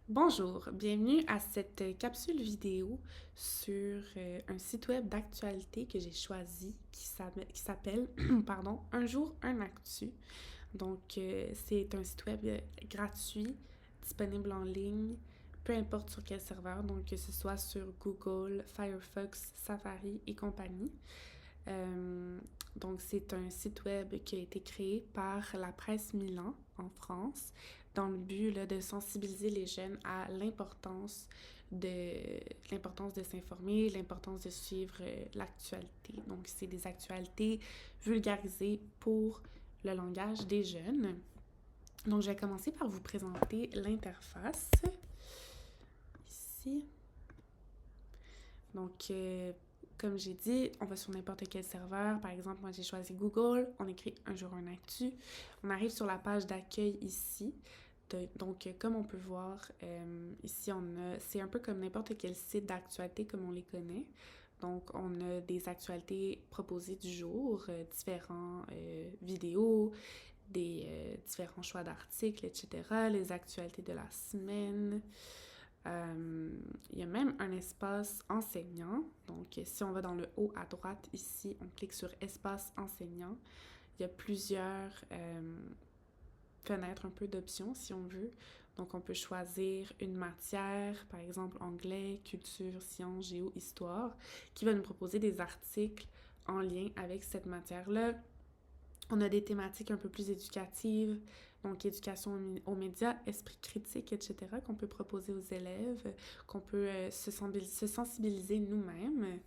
Bonjour, bienvenue à cette capsule vidéo sur un site web d'actualité que j'ai choisi qui s'appelle pardon, Un jour, un actu. Donc, c'est un site web gratuit, disponible en ligne, peu importe sur quel serveur, donc que ce soit sur Google, Firefox, Safari et compagnie. Euh, donc, c'est un site web qui a été créé par la presse Milan en France dans le but là, de sensibiliser les jeunes à de l'importance de s'informer, l'importance de suivre l'actualité. Donc, c'est des actualités vulgarisées pour le langage des jeunes. Donc, je vais commencer par vous présenter l'interface ici. Donc, comme j'ai dit, on va sur n'importe quel serveur. Par exemple, moi, j'ai choisi Google. On écrit Un jour, un actu. On arrive sur la page d'accueil ici. Donc, comme on peut voir, ici, c'est un peu comme n'importe quel site d'actualité comme on les connaît. Donc, on a des actualités proposées du jour, différents vidéos, des différents choix d'articles, etc., les actualités de la semaine. Il y a même un espace enseignant. Donc, si on va dans le haut à droite ici, on clique sur Espace enseignant. Il y a plusieurs fenêtres, un peu d'options si on veut. Donc, on peut choisir une matière, par exemple anglais, culture, sciences, géo, histoire, qui va nous proposer des articles en lien avec cette matière-là. On a des thématiques un peu plus éducatives, donc éducation aux médias, esprit critique, etc., qu'on peut proposer aux élèves, qu'on peut se sensibiliser nous-mêmes.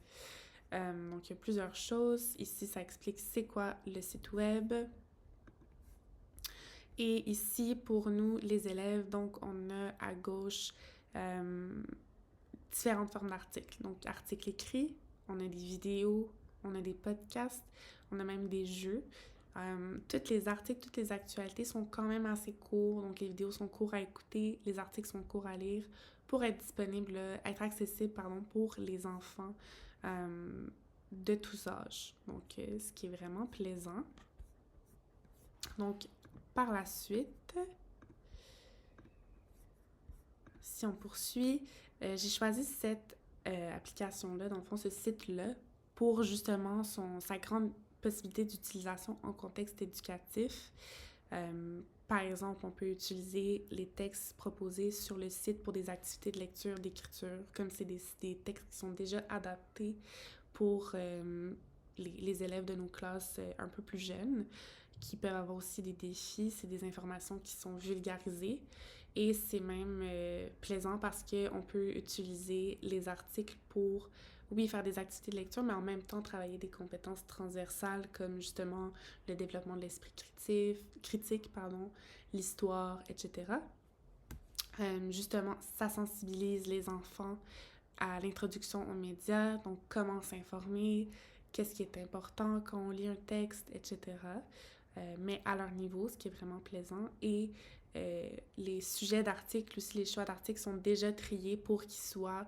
Donc, il y a plusieurs choses. Ici, ça explique c'est quoi le site web. Et ici, pour nous, les élèves, donc, on a à gauche euh, différentes formes d'articles. Donc, articles écrits, on a des vidéos, on a des podcasts, on a même des jeux. Tous les articles, toutes les actualités sont quand même assez courts. Donc, les vidéos sont courtes à écouter, les articles sont courts à lire pour être disponibles, être accessibles, pardon, pour les enfants de tous âges. Donc, ce qui est vraiment plaisant. Donc, par la suite, si on poursuit, j'ai choisi cette application-là, dans le fond, ce site-là, pour justement sa grande possibilité d'utilisation en contexte éducatif. Par exemple, on peut utiliser les textes proposés sur le site pour des activités de lecture, d'écriture, comme c'est des textes qui sont déjà adaptés pour les élèves de nos classes un peu plus jeunes, qui peuvent avoir aussi des défis, c'est des informations qui sont vulgarisées. Et c'est même plaisant parce qu'on peut utiliser les articles pour, oui, faire des activités de lecture, mais en même temps travailler des compétences transversales comme justement le développement de l'esprit critique, l'histoire, etc. Justement, ça sensibilise les enfants à l'introduction aux médias, donc comment s'informer, qu'est-ce qui est important quand on lit un texte, etc. Mais à leur niveau, ce qui est vraiment plaisant. Et les sujets d'articles, aussi les choix d'articles sont déjà triés pour qu'ils soient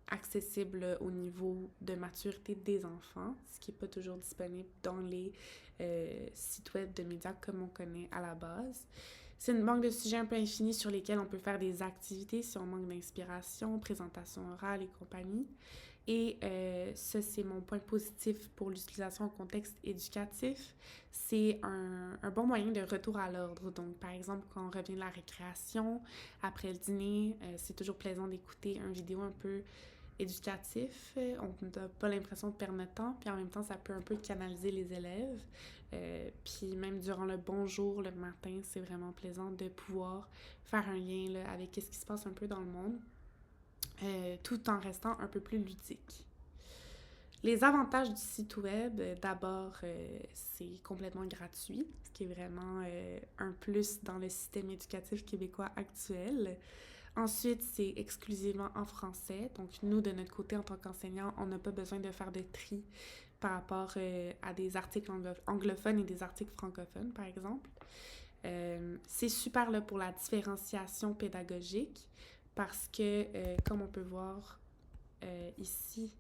accessibles au niveau de maturité des enfants, ce qui n'est pas toujours disponible dans les sites web de médias comme on connaît à la base. C'est une banque de sujets un peu infinie sur lesquels on peut faire des activités si on manque d'inspiration, présentation orale et compagnie. Et ça, c'est mon point positif pour l'utilisation en contexte éducatif. C'est un bon moyen de retour à l'ordre. Donc, par exemple, quand on revient de la récréation, après le dîner, c'est toujours plaisant d'écouter une vidéo un peu éducatif. On n'a pas l'impression de perdre notre temps, puis en même temps, ça peut un peu canaliser les élèves. Puis même durant le bonjour, le matin, c'est vraiment plaisant de pouvoir faire un lien là, avec ce qui se passe un peu dans le monde, tout en restant un peu plus ludique. Les avantages du site web, d'abord, c'est complètement gratuit, ce qui est vraiment un plus dans le système éducatif québécois actuel. Ensuite, c'est exclusivement en français. Donc, nous, de notre côté, en tant qu'enseignants, on n'a pas besoin de faire de tri par rapport à des articles anglophones et des articles francophones, par exemple. C'est super là, pour la différenciation pédagogique parce que, comme on peut voir ici,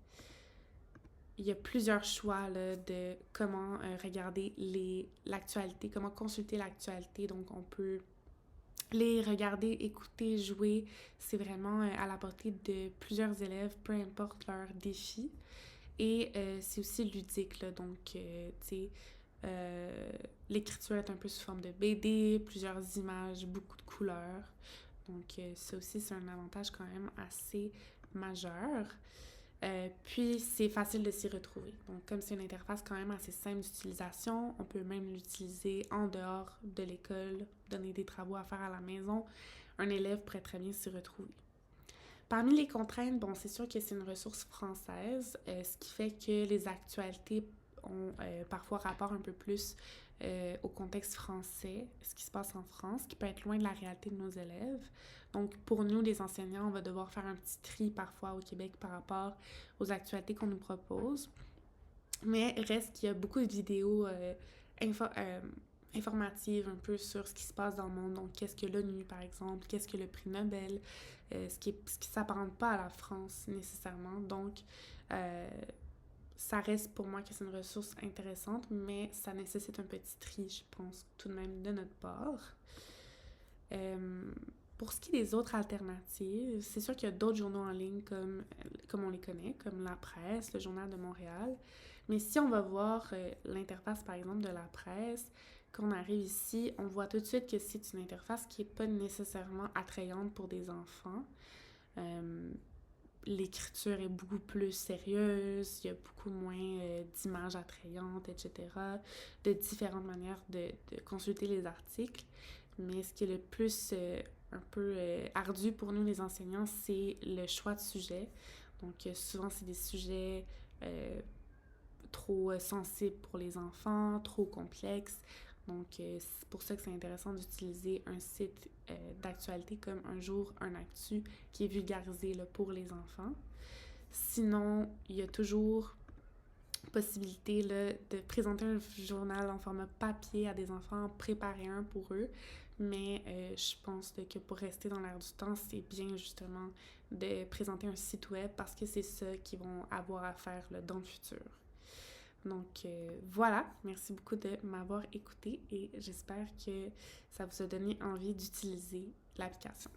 il y a plusieurs choix là, de comment regarder l'actualité, comment consulter l'actualité. Donc, on peut Les regarder, écouter, jouer, c'est vraiment à la portée de plusieurs élèves, peu importe leur défi. Et c'est aussi ludique, là, donc, tu sais, l'écriture est un peu sous forme de BD, plusieurs images, beaucoup de couleurs. Donc, ça aussi, c'est un avantage quand même assez majeur. Puis, c'est facile de s'y retrouver. Donc, comme c'est une interface quand même assez simple d'utilisation, on peut même l'utiliser en dehors de l'école, donner des travaux à faire à la maison. Un élève pourrait très bien s'y retrouver. Parmi les contraintes, bon, c'est sûr que c'est une ressource française, ce qui fait que les actualités ont parfois rapport un peu plus au contexte français, ce qui se passe en France, qui peut être loin de la réalité de nos élèves. Donc, pour nous, les enseignants, on va devoir faire un petit tri parfois au Québec par rapport aux actualités qu'on nous propose. Mais reste qu'il y a beaucoup de vidéos informatives un peu sur ce qui se passe dans le monde. Donc, qu'est-ce que l'ONU, par exemple, qu'est-ce que le prix Nobel, ce qui s'apparente pas à la France nécessairement. Donc, ça reste pour moi que c'est une ressource intéressante, mais ça nécessite un petit tri, je pense, tout de même de notre part. Pour ce qui est des autres alternatives, c'est sûr qu'il y a d'autres journaux en ligne comme on les connaît, comme La Presse, le Journal de Montréal. Mais si on va voir l'interface, par exemple, de La Presse, quand on arrive ici, on voit tout de suite que c'est une interface qui n'est pas nécessairement attrayante pour des enfants. L'écriture est beaucoup plus sérieuse, il y a beaucoup moins d'images attrayantes, etc., de différentes manières de consulter les articles. Mais ce qui est le plus un peu ardu pour nous, les enseignants, c'est le choix de sujets. Donc, souvent, c'est des sujets trop sensibles pour les enfants, trop complexes. Donc, c'est pour ça que c'est intéressant d'utiliser un site d'actualité comme Un jour, un actu, qui est vulgarisé là, pour les enfants. Sinon, il y a toujours possibilité là, de présenter un journal en format papier à des enfants, préparer un pour eux. Mais je pense que pour rester dans l'air du temps, c'est bien justement de présenter un site web parce que c'est ça qu'ils vont avoir à faire là, dans le futur. Donc voilà, merci beaucoup de m'avoir écouté et j'espère que ça vous a donné envie d'utiliser l'application.